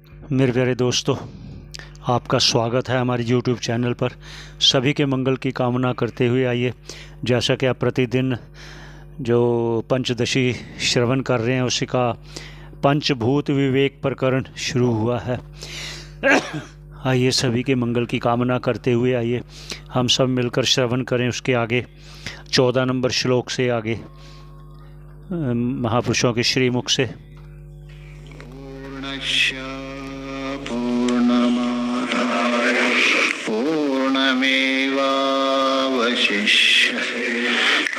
मेरे प्यारे दोस्तों, आपका स्वागत है हमारे YouTube चैनल पर। सभी के मंगल की कामना करते हुए आइए, जैसा कि आप प्रतिदिन जो पंचदशी श्रवण कर रहे हैं उसी का पंचभूत विवेक प्रकरण शुरू हुआ है। आइए, सभी के मंगल की कामना करते हुए आइए हम सब मिलकर श्रवण करें उसके आगे 14 नंबर श्लोक से आगे महापुरुषों के श्रीमुख से। पूर्णमादाय पूर्णमेवावशिष्यते।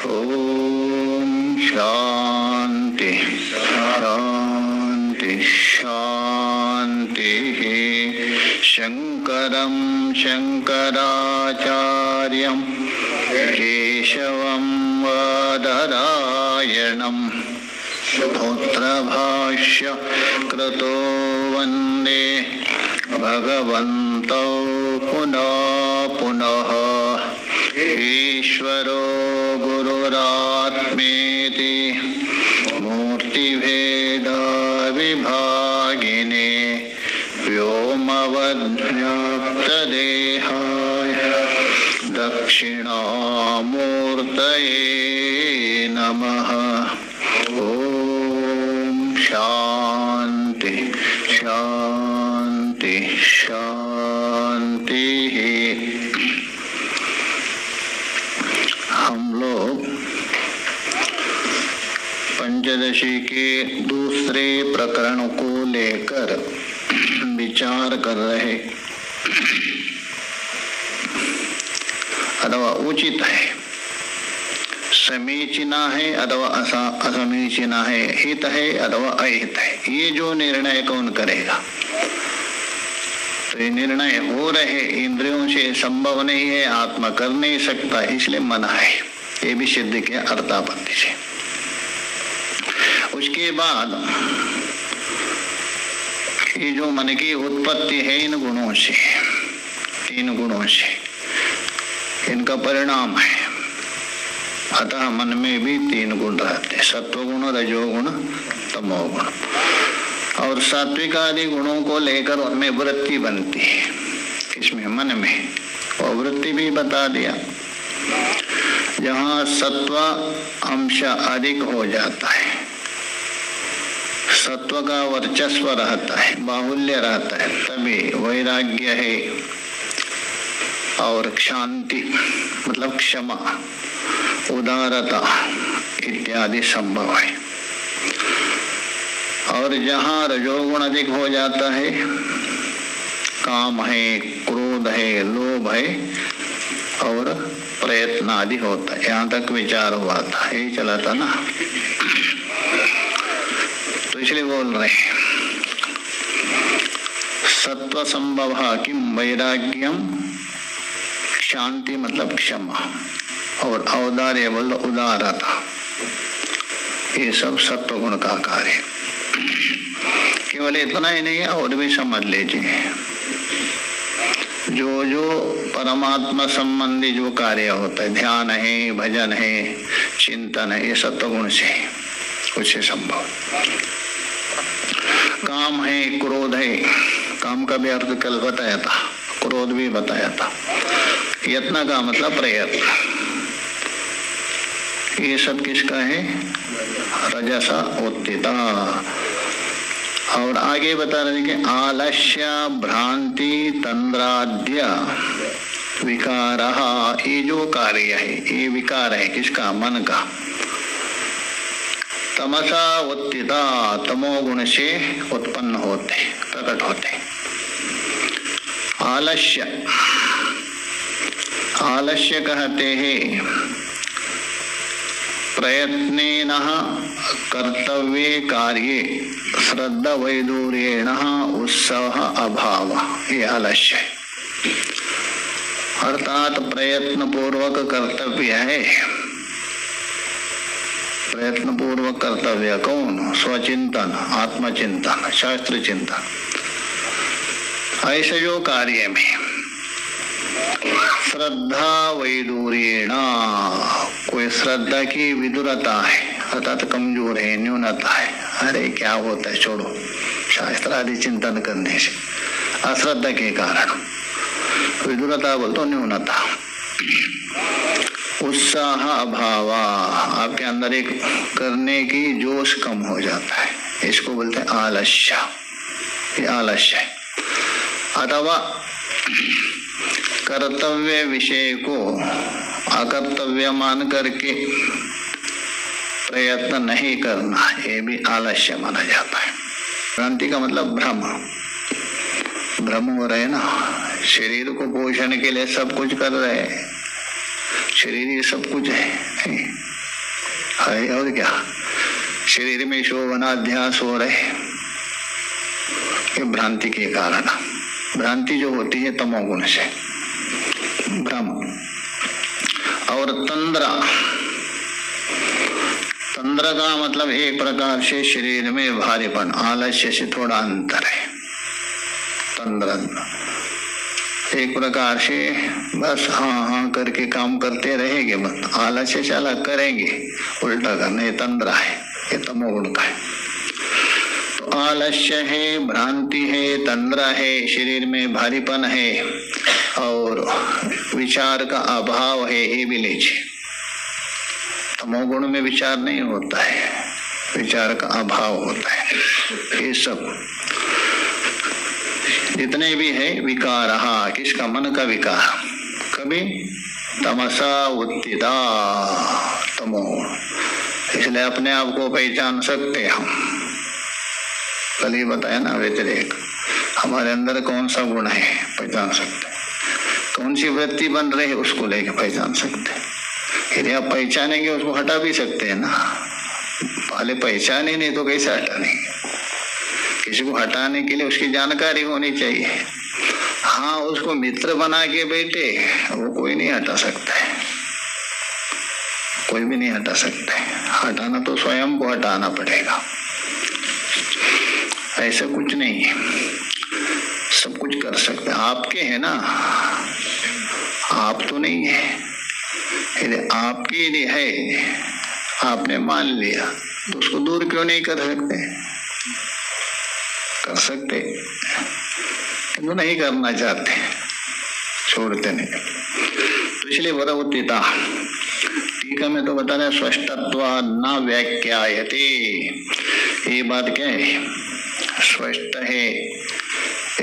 ओम शांति शांति शांति। शंकरं शंकराचार्यं केशवं बादरायणं सूत्रभाष्य कृतो वन्दे भगवन्तौ पुनः पुनः। ईश्वरो गुरुरात्मेति मूर्तिभेदविभागिने व्योमवद्व्याप्तदेहाय दक्षिणामूर्तये नमः। ओम शांति शांति शांति। हम लोग पंचदशी के दूसरे प्रकरण को लेकर विचार कर रहे, अथवा उचित है, समीचीना है अथवा असमीचीना है, हित है अथवा अहित है, ये जो निर्णय कौन करेगा? तो ये निर्णय हो रहे इंद्रियों से संभव नहीं है, आत्मा कर नहीं सकता, इसलिए मना है। ये भी सिद्ध किया अर्थापत्ति से। उसके बाद ये जो मन की उत्पत्ति है इन गुणों से, तीन गुणों से, इनका परिणाम है। अतः मन में भी तीन गुण रहते, सत्वगुण, रजोगुण, तमोगुण। और सात्विक आदि गुणों को लेकर उनमें वृत्ति बनती है, इसमें मन में, और वृत्ति भी बता दिया। जहाँ सत्व अंश अधिक हो जाता है, सत्व का वर्चस्व रहता है, बाहुल्य रहता है, तभी वैराग्य है और शांति मतलब क्षमा, उदारता इत्यादि संभव है। और जहाँ रजोगुण अधिक हो जाता है, काम है, क्रोध है, लोभ है और प्रयत्न आदि होता है। यहाँ तक विचार हुआ था, यही चला था ना, तो इसलिए बोल रहे हैं सत्व संभव किम वैराग्यम, शांति मतलब क्षमा, और औदार्य बोल उदारता, ये सब सत्व गुण का कार्य। केवल इतना ही नहीं है, और भी समझ लीजिए, जो जो परमात्मा संबंधी जो कार्य होता है, ध्यान है, भजन है, चिंतन है, ये सत्व गुण से उससे संभव। काम है, क्रोध है, काम का भी अर्थ कल बताया था, क्रोध भी बताया था। यत्न का मतलब प्रयत्न, ये सब किसका है? रजसा उत्थिता। और आगे बता रहे कि आलस्य भ्रांति तंद्राद्य विकार, ये जो कार्य है, ये विकार है किसका? मन का। तमसा उत्थिता, तमोगुण से उत्पन्न होते, प्रकट होते। आलस्य, आलस्य कहते हैं प्रयत्नेन कर्तव्ये कार्ये श्रद्धा वैदूर्येण उत्साह अभाव, ये आलस्य है। अर्थात प्रयत्न पूर्वक कर्तव्य है, प्रयत्न पूर्वक कर्तव्य कौन? स्वचिंतन, आत्मचिंतन, शास्त्र चिंतन। ऐसे जो कार्य में श्रद्धा वैदूर्येण, कोई श्रद्धा की विदुरता है, अर्थात कमजोर है, न्यूनता है, अरे क्या होता है छोड़ो, शास्त्र आदि चिंतन करने से, अश्रद्धा के कारण। विदुरता बोल तो न्यूनता, उत्साह अभाव, आपके अंदर एक करने की जोश कम हो जाता है, इसको बोलते हैं आलस्य। ये आलस्य है। अथवा कर्तव्य विषय को अकर्तव्य मान करके प्रयत्न नहीं करना, ये भी आलस्य माना जाता है। भ्रांति का मतलब भ्रम, भ्रम हो रहे ना, शरीर को पोषण के लिए सब कुछ कर रहे हैं, शरीर ये सब कुछ है और क्या, शरीर में शोभनाध्यास हो रहे, ये भ्रांति के कारण। भ्रांति जो होती है तमोगुण से, भ्रम। और तंद्रा, तंद्र का मतलब एक प्रकार से शरीर में भारीपन, आलस्य से थोड़ा अंतर है। तंद्र एक प्रकार से बस हाँ हाँ करके काम करते रहेंगे, बस आलस्य चाला करेंगे, उल्टा करने, तंद्रा है, ये तमोगुण का है। तो आलस्य है, भ्रांति है, तंद्रा है, शरीर में भारीपन है और विचार का अभाव है, ये भी लीजिए। तमोगुण में विचार नहीं होता है, विचार का अभाव होता है। ये सब जितने भी है विकार, किसका, मन का विकार, कभी तमसा उत्थिता तमो, इसलिए अपने आप को पहचान सकते हम। कल ही बताया ना व्यतिरेक, हमारे अंदर कौन सा गुण है पहचान सकते, कौन सी वृत्ति बन रही है उसको लेके पहचान सकते। यदि आप पहचानेंगे उसको हटा भी सकते हैं ना, पहले पहचाने नहीं तो कैसे हटानेंगे। किसी को हटाने के लिए उसकी जानकारी होनी चाहिए। हाँ, उसको मित्र बना के बैठे, वो कोई नहीं हटा सकता है, कोई भी नहीं हटा सकता है। हटाना तो स्वयं को हटाना पड़ेगा, ऐसा कुछ नहीं है, सब कुछ कर सकते। आपके है ना, आप तो नहीं है, यदि आपके लिए है, आपने मान लिया तो उसको दूर क्यों नहीं कर सकते? कर सकते, किंतु नहीं करना चाहते, छोड़ते नहीं। तो इसलिए वरवत्तिता, टीका में तो बता रहे स्पष्टत्व न व्याख्यायते, ये बात क्या है, स्पष्ट है,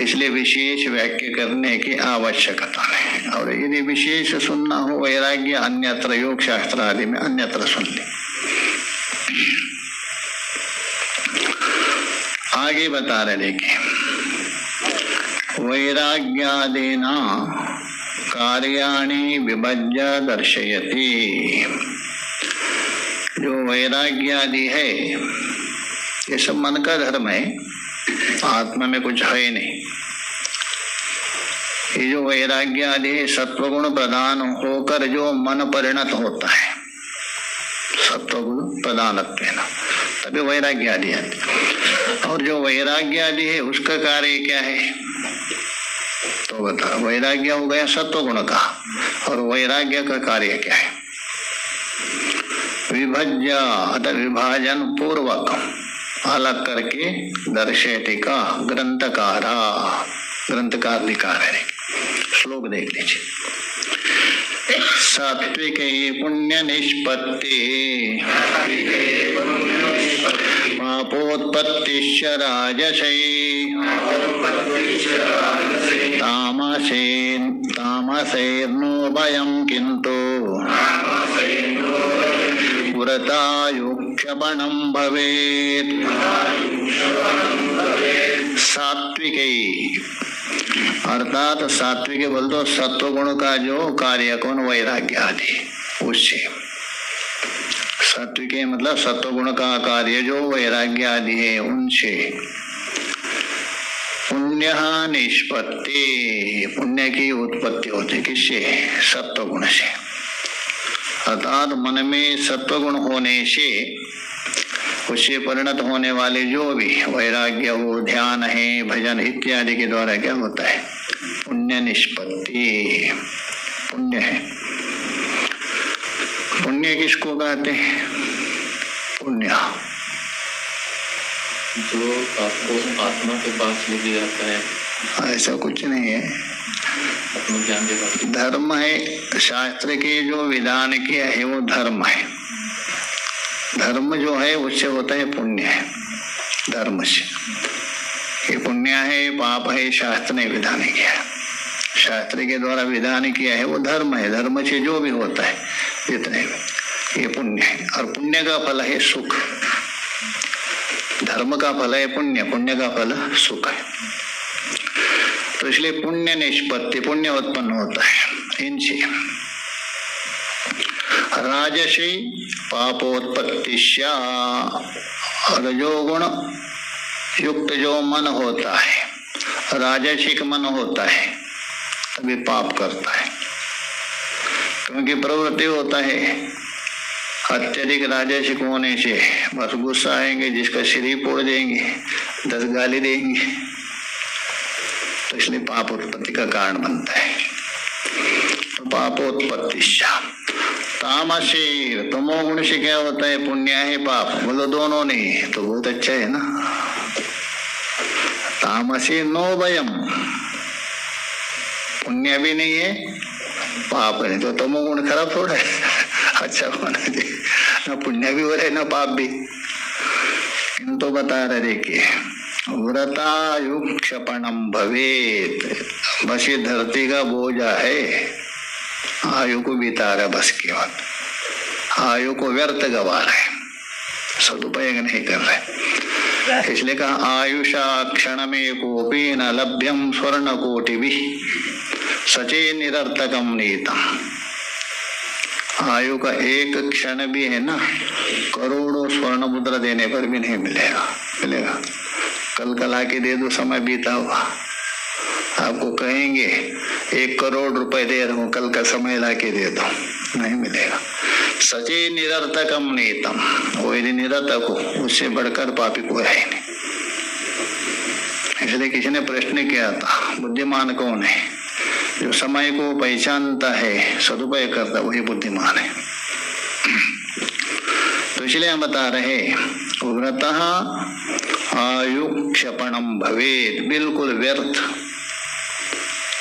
इसलिए विशेष व्याख्या करने की आवश्यकता नहीं। और यदि विशेष सुनना हो वैराग्य अन्यत्र, योग शास्त्र आदि में अन्यत्र सुन ले। आगे बता रहे देखिए, वैराग्यादेना कार्याणि विभज्य दर्शयति। जो वैराग्यादि है ये सब मन का धर्म है, आत्मा में कुछ है नहीं। ये जो वैराग्यादि है सत्वगुण प्रधान होकर जो मन परिणत होता है, सत्वगुण प्रधानत्व है ना, तभी वैराग्य आदि है। और जो वैराग्य आदि है उसका कार्य क्या है तो बता। वैराग्य हो गया सत्वगुण का, और वैराग्य का कार्य क्या है? विभज्य अतः विभाजन पूर्वक अलग करके दर्शयति का ग्रंथकार, ग्रंथकार लिखा है। श्लोक देख लीजिए। सात्विक पुण्य निष्पत्ति पापोत्पत्तिश्च राजसे तामसेर्नो भयं किन्तु व्रतायुक्षपणं भवेत्। सात्विक अर्थात सात्विक बोल दो सत्व गुण का जो कार्य कौन, वैराग्य आदि, उससे सात्विक मतलब सत्व गुण का कार्य जो वैराग्य आदि है उनसे। पुण्य निष्पत्ति, पुण्य की उत्पत्ति होती किससे? सत्व गुण से। अर्थात मन में सत्व गुण होने से उससे परिणत होने वाले जो भी वैराग्य हो, ध्यान है, भजन इत्यादि के द्वारा क्या होता है? पुण्य निष्पत्ति। पुण्य है, पुण्य किसको कहते हैं? पुण्य जो आपको आत्मा के पास लेके जाता है, ऐसा कुछ नहीं है। आत्मज्ञान के पास धर्म है, शास्त्र के जो विधान किया है वो धर्म है। धर्म जो है उससे होता है पुण्य है। धर्म से ये पुण्य है पाप है, शास्त्र ने विधान किया है। शास्त्र के द्वारा विधान किया है वो धर्म है। धर्म से जो भी होता है इतने ये पुण्य है, और पुण्य का फल है सुख। धर्म का फल है पुण्य, पुण्य का फल सुख है। तो इसलिए पुण्य निष्पत्ति, पुण्य उत्पन्न होता है इनसे। राजसी पापोत्पत्ति, रजोगुण युक्त जो मन होता है, राजसिक मन होता है, तभी पाप करता है। क्योंकि प्रवृत्ति होता है अत्यधिक राजसिक होने से, बस गुस्सा आएंगे, जिसका सिर ही फोड़ देंगे, 10 गाली देंगे, तो इसलिए पाप उत्पत्ति का कारण बनता है। तो पापोत्पत्ति तामसी, तमोगुण से क्या होता है? पुण्य है पाप, बोलो दोनों नहीं तो बहुत अच्छा है ना। तामसी नो भयम, पुण्य भी नहीं है पाप नहीं, तो तमोगुण खराब थोड़ा है, अच्छा होना चाहिए ना। पुण्य भी हो रहे ना पाप भी। किंतु बता रहे देखिए, व्रतायु क्षपणम भवेत, बस ये धरती का बोझा है, आयु को बिता रहा बस केवल, आयु को व्यर्थ गवा रहे, सदुपयोग नहीं कर रहे। इसलिए कहा आयुषा क्षण में कोपी न लभ्यम स्वर्ण कोटि भी सचे निरर्थकम नीतम। आयु का एक क्षण भी है ना, करोड़ों स्वर्ण मुद्रा देने पर भी नहीं मिलेगा। मिलेगा कल कल आके दे दो, समय बीता हुआ, आपको कहेंगे 1 करोड़ रुपए दे रहा हूं, कल का समय लाके दे दो, नहीं मिलेगा। सचे निरर्थकम नीतम, वो यदि निरर्थक हो उससे बढ़कर पापी कोई है नहीं। इसलिए किसी ने प्रश्न किया था, बुद्धिमान कौन है? जो समय को पहचानता है, सदुपयोग करता, वही बुद्धिमान है। तो इसलिए हम बता रहे, व्रतः आयु क्षपणम भवेत, बिल्कुल व्यर्थ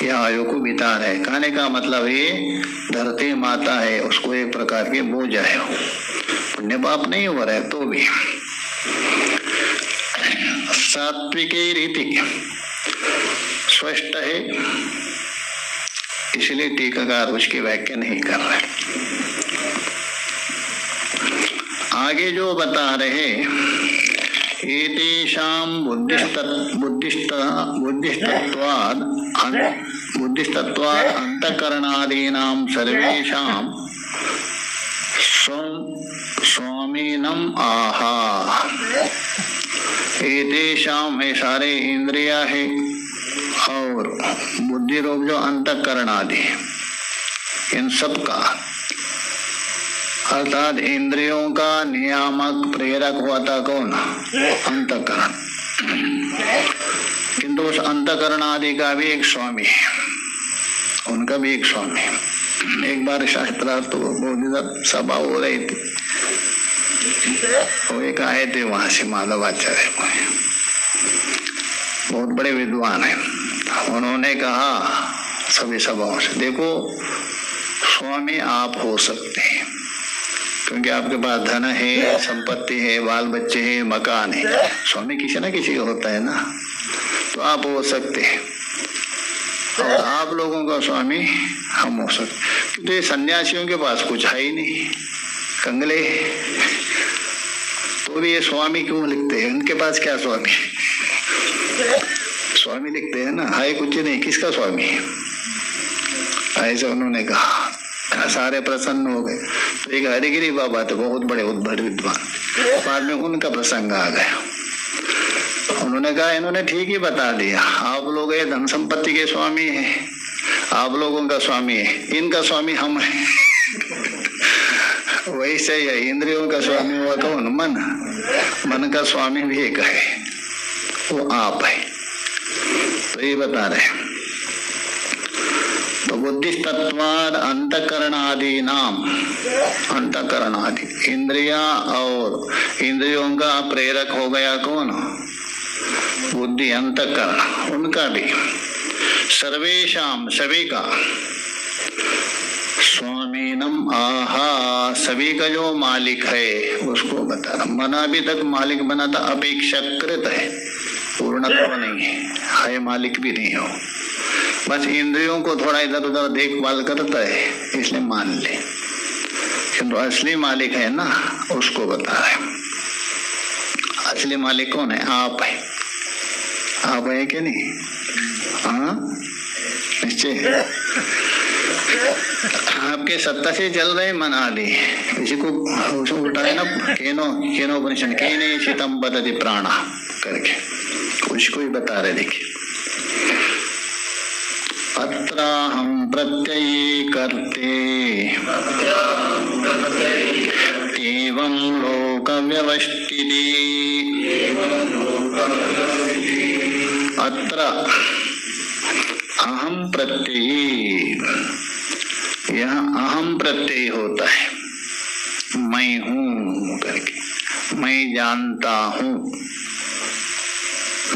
यह आयु को बिता रहे। कहने का मतलब ये धरती माता है, उसको एक प्रकार के बोझ है, पुण्य पाप नहीं हो रहा है तो भी। सात्विक रीति स्पष्ट है, इसलिए टीकाकार उसकी व्याख्या नहीं कर रहे। आगे जो बता रहे, एतेषां बुद्धिस्तत्वाद अंतःकरणादीनां सर्वेषां स्वामीनम आहा। एतेषां है सारे इंद्रिया है, और बुद्धि रूप जो अंतःकरण आदि, इन सब का अर्थात इंद्रियों का नियामक प्रेरक हुआ था कौन? अंतःकरण। किंतु उस अंतःकरण आदि का भी एक स्वामी है, उनका भी एक स्वामी है। एक बार शास्त्रार्थ तो बहुत सभा हो रही थी, वो एक आए थे वहां से माधवाचार्य, बहुत बड़े विद्वान है। उन्होंने कहा सभी सभाओं से, देखो स्वामी आप हो सकते हैं, क्योंकि आपके पास धन है, संपत्ति है, बाल बच्चे हैं, मकान है, स्वामी किसी ना किसी का होता है ना, तो आप हो सकते हैं। और आप लोगों का स्वामी हम हो सकते, क्योंकि ये सन्यासियों के पास कुछ है ही नहीं, कंगले, तो भी ये स्वामी क्यों लिखते हैं? उनके पास क्या स्वामी? स्वामी लिखते हैं ना, है कुछ नहीं, किसका स्वामी? ऐसा उन्होंने कहा, सारे प्रसन्न हो गए। तो एक हरिगिरी बाबा थे, बहुत बड़े उद्भट विद्वान, बाद में उनका प्रसंग आ गया। उन्होंने कहा इन्होंने ठीक ही बता दिया, आप लोग ये धन संपत्ति के स्वामी है, आप लोगों का स्वामी है, इनका स्वामी हम है। वही सही है, इंद्रियों का स्वामी हुआ कौन? मन। मन का स्वामी भी एक है, वो आप है। तो ये बता रहे, तो बुद्धिस्तत्वाद अंतःकरणादि नाम, अंतःकरण आदि इंद्रिया, और इंद्रियों का प्रेरक हो गया कौन? बुद्धि अंतःकरण उनका भी, सर्वेशाम सभी का, स्वामीनम आहा सभी का जो मालिक है उसको बता रहा। मन अभी तक मालिक बना था, अपेक्षाकृत है, पूर्णत्व नहीं है मालिक भी नहीं हो, बस इंद्रियों को थोड़ा इधर उधर देखभाल करता है इसलिए मान ले, किंतु असली मालिक है ना उसको बता रहे। असली मालिक कौन है? आप है। आप है कि नहीं? हाँ निश्चय। आपके सत्ता से चल रहे मन आदि, किसी को उल्टा है ना, केनो केनो उपनिषद केने चितम बदति प्राणा करके कुछ कोई बता रहे। देखिए अत्र हम प्रत्ययी करते एवं लोक व्यवस्थिति। अत्र अहम प्रत्ययी, यहाँ अहम प्रत्यय होता है, मैं हूं करके, मैं जानता हूं,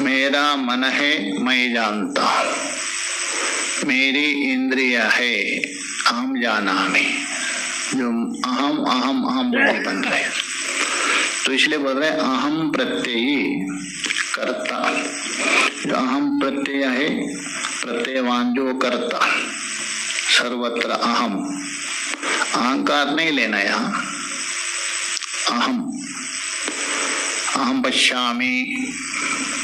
मेरा मन है मैं जानता हूं, मेरी इंद्रिया है अहम जाना में, जो अहम अहम अहम बुद्धि बन रहे, तो इसलिए बोल रहे अहम प्रत्ययी कर्ता। जो अहम प्रत्यय है, प्रत्ययवान जो कर्ता, सर्वत्र अहम, अहंकार नहीं लेना यहाँ, अहम अहम पश्यामि,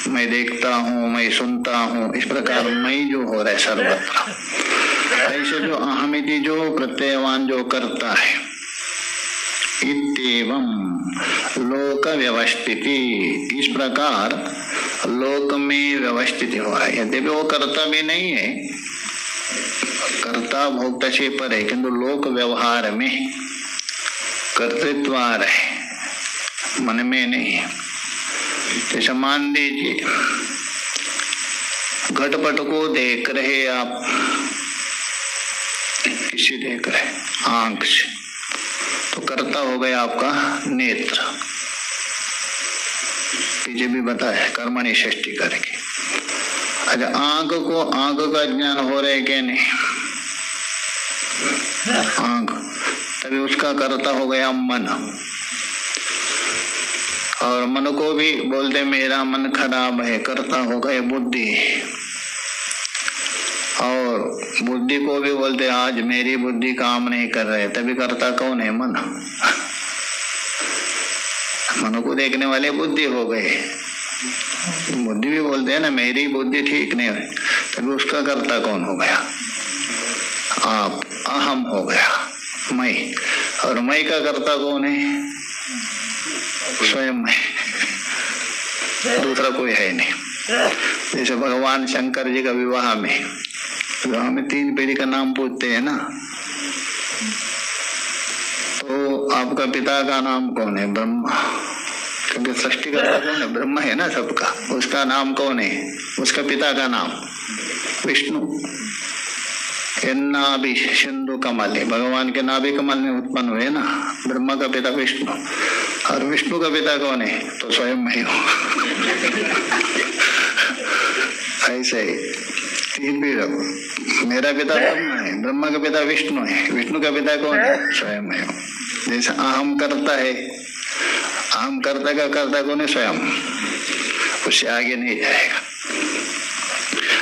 मैं देखता हूँ, मैं सुनता हूँ, इस प्रकार मैं जो हो रहा है सर्वत्र, ऐसे जो अहमिति जो प्रत्ययवान जो करता है, इत्येवं लोक व्यवस्थिति, इस प्रकार लोक में व्यवस्थित हो रहा है। यद्यपि वो कर्ता भी नहीं है, कर्ता भोक्ता से पर है, किंतु लोक व्यवहार में कर्तृत्व आ रहा है, मन में नहीं। जैसे मान लीजिए घटपट को देख रहे आप, किसी देख रहे आंख से, तो कर्ता हो गया आपका नेत्र, पीछे भी बताया कर्मणि षष्ठी करके। अच्छा आंख को, आंख का ज्ञान हो रहा है क्या नहीं? आंख, तभी उसका कर्ता हो गया मन, और मन को भी बोलते मेरा मन खराब है, कर्ता हो गए बुद्धि, और बुद्धि को भी बोलते आज मेरी बुद्धि काम नहीं कर रहे, तभी कर्ता कौन है? मन। मन को देखने वाले बुद्धि हो गए, बुद्धि भी बोलते हैं ना मेरी बुद्धि ठीक नहीं है, तभी उसका कर्ता कौन हो गया? आप। अहम हो गया मैं, और मैं का कर्ता कौन है? स्वयं मैं, दूसरा कोई है नहीं। जैसे भगवान शंकर जी का विवाह में 3 पीढ़ी का नाम पूछते हैं ना, तो आपका पिता का नाम कौन है? ब्रह्मा, क्योंकि सृष्टि का कौन है? ब्रह्मा है ना सबका, उसका नाम कौन है? उसका पिता का नाम विष्णु। नाभि सिंधु कमल है, भगवान के नाभि कमल में उत्पन्न हुए ना, ब्रह्मा का पिता विष्णु, और विष्णु का पिता कौन है? तो स्वयं मैं हूँ। ऐसे 3 पीढ़ी, मेरा पिता ब्रह्मा है, ब्रह्मा का पिता विष्णु है, विष्णु का पिता कौन है? स्वयं मैं हूँ। जैसे अहम करता है, अहम कर्ता का कर्ता कौन है? स्वयं, उससे आगे नहीं जाएगा।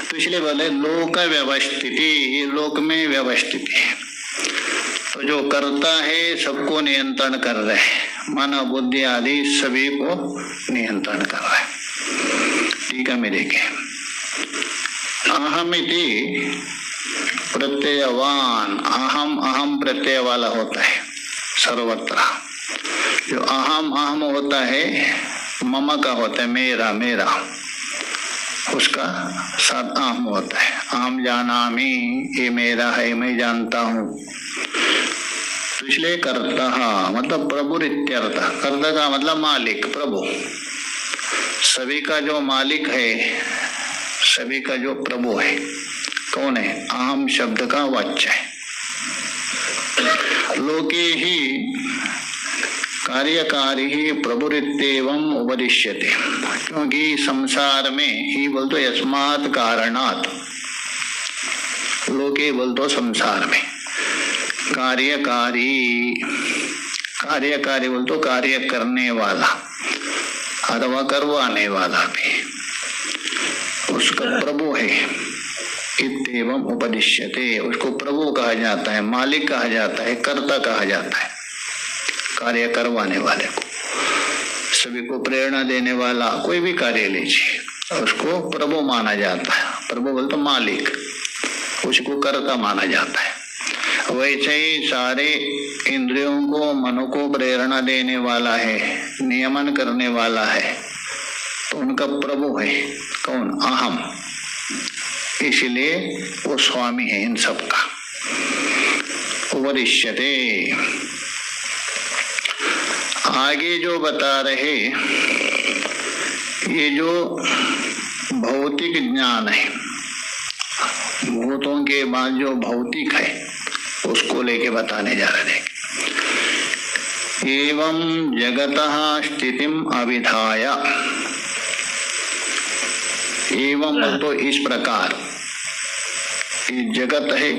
तो इसलिए बोले लोक व्यवस्थिति, ये लोक में व्यवस्थित है, तो जो करता है सबको नियंत्रण कर रहे हैं, मन बुद्धि आदि सभी को नियंत्रण कर रहे हैं। ठीक है, मैं देखे अहमिति प्रत्ययवान, अहम अहम प्रत्यय वाला होता है सर्वत्र। जो अहम अहम होता है मम का होता है, मेरा मेरा, उसका साथ अहम होता है। अहम जानामि, ये मेरा है, मैं जानता हूँ। तो इसलिए कर्ता मतलब प्रभु इत्यर्थ, कर्ता का मतलब मालिक, प्रभु, सभी का जो मालिक है, सभी का जो प्रभु है, कौन है? अहम शब्द का वाच्य है। लोके ही कार्यकारी ही प्रभुरित्येवं उपदिश्यते, क्योंकि संसार में ही बोलतो यस्मात् कारणात्, लोके बोलतो संसार में कार्यकारी, कार्यकारी बोलतो कार्य करने वाला अथवा करवाने वाला भी उसका प्रभु है। इत्येवं उपदिश्यते, उसको प्रभु कहा जाता है, मालिक कहा जाता है, कर्ता कहा जाता है, कार्य करवाने वाले को, सभी को प्रेरणा देने वाला, कोई भी कार्य लीजिए उसको प्रभु माना जाता है। प्रभु बोलते मालिक, उसको कर्ता माना जाता है। वैसे ही सारे इंद्रियों को, मनो को प्रेरणा देने वाला है, नियमन करने वाला है, तो उनका प्रभु है कौन? अहम। इसलिए वो स्वामी है इन सब का। उपदिश्यते, आगे जो बता रहे, ये जो भौतिक ज्ञान है, भूतों के बाद जो भौतिक है उसको लेके बताने जा रहे हैं। एवं जगतः स्थितिम अविधाय, एवं तो इस प्रकार जगत है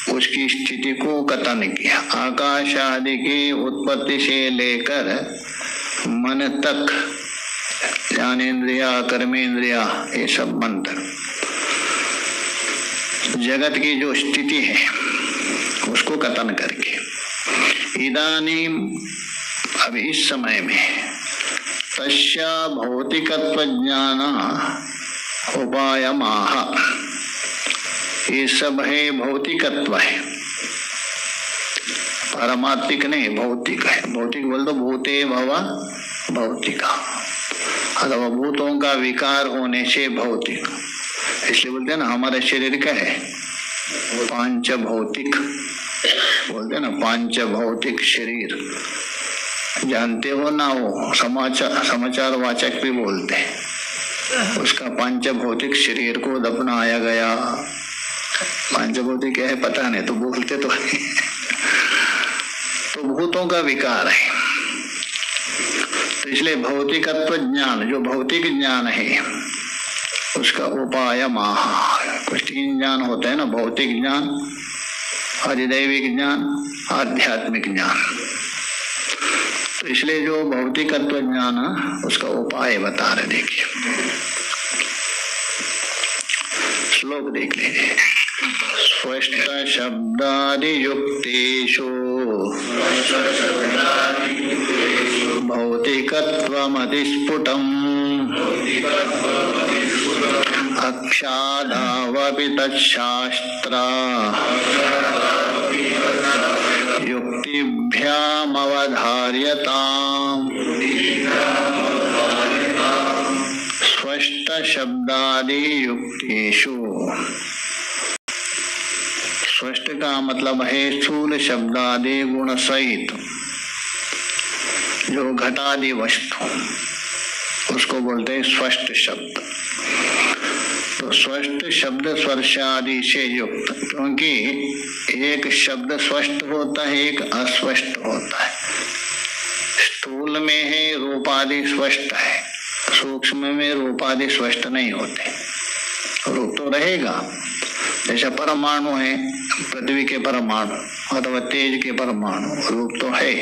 उसकी स्थिति को कथन किया। आकाश आदि की उत्पत्ति से लेकर मन तक, ज्ञानेन्द्रिया, कर्मेंद्रिया, ये सब मंत्र, जगत की जो स्थिति है उसको कथन करके इदानीम, अब इस समय में, तस्य भौतिकत्व ज्ञान उपायमाह, ये सब है भौतिकत्व है, पारमार्थिक नहीं, भौतिक है। भौतिक बोल दो भूते भव भौतिका, अथवा भूतों का विकार होने से भौतिक, इसलिए बोलते हैं ना हमारे शरीर का है पांच भौतिक, बोलते हैं ना पांच भौतिक शरीर, जानते हो ना, वो समाचार वाचक भी बोलते हैं, उसका पांच भौतिक शरीर को दफनाया गया। पांच भौतिक क्या है पता नहीं, तो बोलते तो है। तो भूतों का विकार है, तो इसलिए भौतिकत्व ज्ञान, जो भौतिक ज्ञान है उसका उपाय महा, कुछ तीन ज्ञान होता है ना, भौतिक ज्ञान, अधिदैविक ज्ञान, आध्यात्मिक ज्ञान। तो इसलिए जो भौतिकत्व ज्ञान उसका उपाय बता रहे, देखिए श्लोक देख लीजिए। स्पष्ट शब्दादि युक्तेषु भौतिकत्वमतिस्फुटम् अक्षादावपि तच्छास्त्रा युक्तिभ्यामवधार्यताम्। स्पष्ट शब्दादि युक्तेषु, स्पष्ट का मतलब है स्थूल शब्दादि गुण सहित जो घटादि वस्तु, उसको बोलते हैं स्पष्ट शब्द। तो स्पष्ट शब्द स्पर्शादि से युक्त, क्योंकि एक शब्द स्पष्ट होता है, एक अस्पष्ट होता है। स्थूल में है रूपादि स्पष्ट है, सूक्ष्म में रूपादि स्पष्ट नहीं होते। रूप तो रहेगा, जैसे परमाणु है, पृथ्वी के परमाणु अथवा तेज के परमाणु, रूप तो है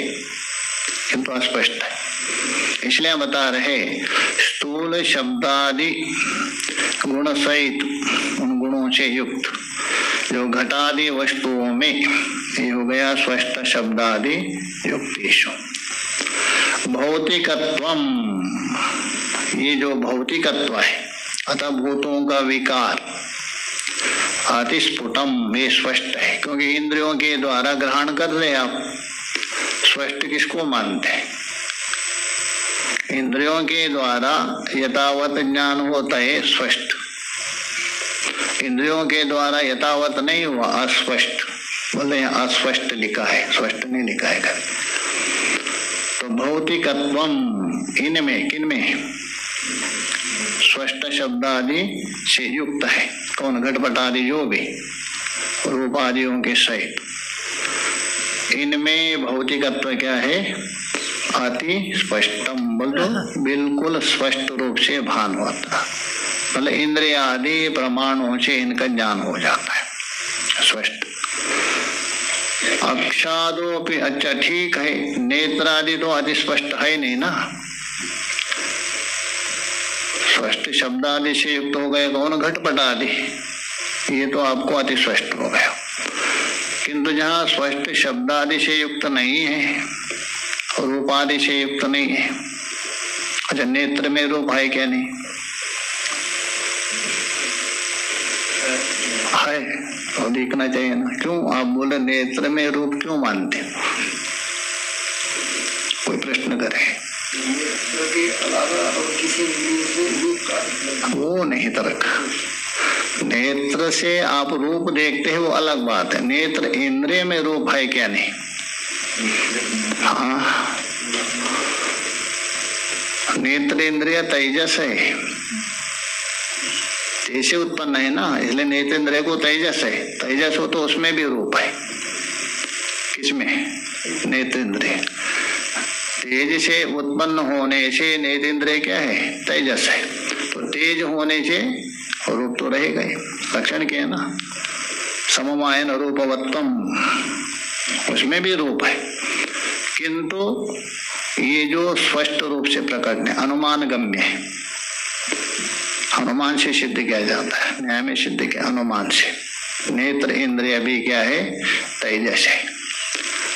किंतु अस्पष्ट है। इसलिए बता रहे स्थूल शब्दादि गुण सहित, उन गुणों से युक्त जो घटादि वस्तुओं में, ये हो गया स्पष्ट शब्दादि युक्तेषु। भौतिकत्वम, ये जो भौतिकत्व है अतः भूतों का विकार, अतिस्फुटम, ये स्पष्ट है, क्योंकि इंद्रियों के द्वारा ग्रहण कर रहे आप। स्पष्ट किसको मानते हैं? इंद्रियों के द्वारा यथावत ज्ञान होता है स्पष्ट, इंद्रियों के द्वारा यथावत नहीं हुआ अस्पष्ट। बोले अस्पष्ट लिखा है, स्पष्ट नहीं लिखा है। तो भौतिकत्वम, इनमें किनमें? स्पष्ट शब्दादि से युक्त है। कौन? घटपटादि जो भी रूपादियों के सहित, इनमें भौतिकत्व क्या है? अति स्पष्टम बोल दो, बिल्कुल स्पष्ट रूप से भान होता, मतलब इंद्रिय आदि प्रमाणों से इनका ज्ञान हो जाता है स्पष्ट। अक्षादो भी, अच्छा ठीक है, नेत्र आदि तो अति स्पष्ट है नहीं ना, स्पष्ट शब्द आदि से युक्त हो गए कौन, घटपट आदि, ये तो आपको अति स्पष्ट हो गया। किंतु जहाँ स्पष्ट शब्द आदि से युक्त नहीं है, रूप आदि से युक्त नहीं है, अच्छा नेत्र में रूप है क्या, नहीं है, तो देखना चाहिए ना। क्यों आप बोले नेत्र में रूप क्यों मानते हो, कोई प्रश्न करे, वो नहीं तर्क। नेत्र से आप रूप देखते हैं वो अलग बात है, नेत्र इंद्रिय में रूप है क्या, नहीं। हाँ, नेत्र इंद्रिय तेजस है, तेज से उत्पन्न है ना, इसलिए नेत्र इंद्रिय को तेजस है, तेजस हो तो उसमें भी रूप है, किसमें, नेत्र इंद्रिय। तेज से उत्पन्न होने से नेत्र इंद्रिय क्या है, तेजस है, तो तेज होने से रूप तो रहेगा ही, लक्षण क्या है ना, सममायन रूपवत्तम, उसमें भी रूप है। किंतु ये जो स्पष्ट रूप से प्रकट है, अनुमान गम्य है, अनुमान से सिद्ध किया जाता है, न्याय में सिद्ध किया अनुमान से। नेत्र इंद्रिय भी क्या है, तेजस है,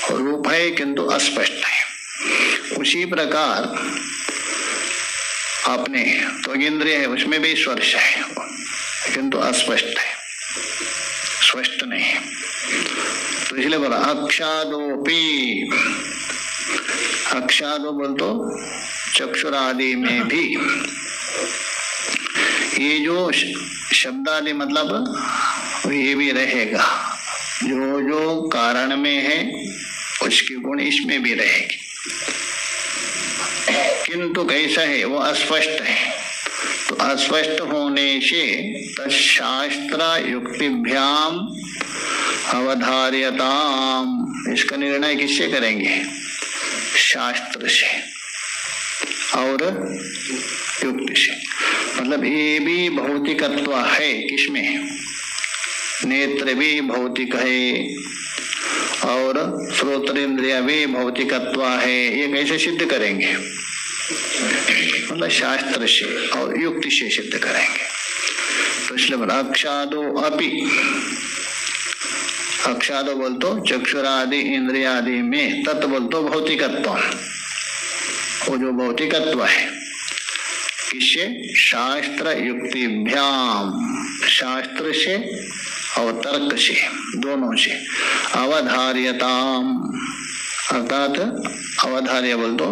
और रूप है किंतु अस्पष्ट है। उसी प्रकार आपने तो इंद्रिय है, उसमें भी स्पर्श है किंतु अस्पष्ट है, स्पष्ट नहीं है, तो इसलिए बोला अक्षादोपि, अक्षादो बोल तो चक्षुरादि में भी, ये जो शब्द आदि मतलब ये भी रहेगा, जो जो कारण में है उसके गुण इसमें भी रहेगी, किंतु कैसा है वो अस्पष्ट है, तो अस्पष्ट होने से तत्शास्त्र युक्तिभ्याम अवधार्यताम, इसका निर्णय किससे करेंगे, शास्त्र से और युक्ति से। मतलब ये भी भौतिकत्व है, किसमें, नेत्र भी भौतिक है और श्रोत्रेंद्रिय भी भौतिकत्व है, ये कैसे सिद्ध करेंगे, मतलब शास्त्र से और युक्ति से सिद्ध करेंगे। तो इसलिए बोला अक्षादो अपि, अक्षादो बोल तो चक्षुरादि इंद्रियादि में, तत् बोल तो भौतिकत्व, वो जो भौतिकत्व है किससे, शास्त्र युक्तिभ्याम, शास्त्र से और तर्क से, दोनों से, अवधार्यताम, अर्थात अवधार्य बोल तो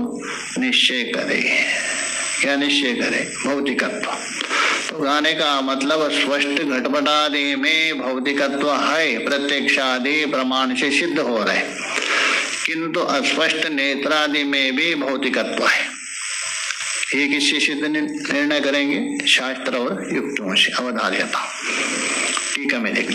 निश्चय करे, क्या निश्चय करे, भौतिकत्व। तो गाने का मतलब स्पष्ट घटपटादि में भौतिकत्व है, प्रत्यक्षादि प्रमाण से सिद्ध हो रहे, किंतु अस्पष्ट नेत्रादि में भी भौतिकत्व है, ये किससे सिद्ध निर्णय करेंगे, शास्त्र और युक्तों से, अवधार्यता। ठीक है, मैं देख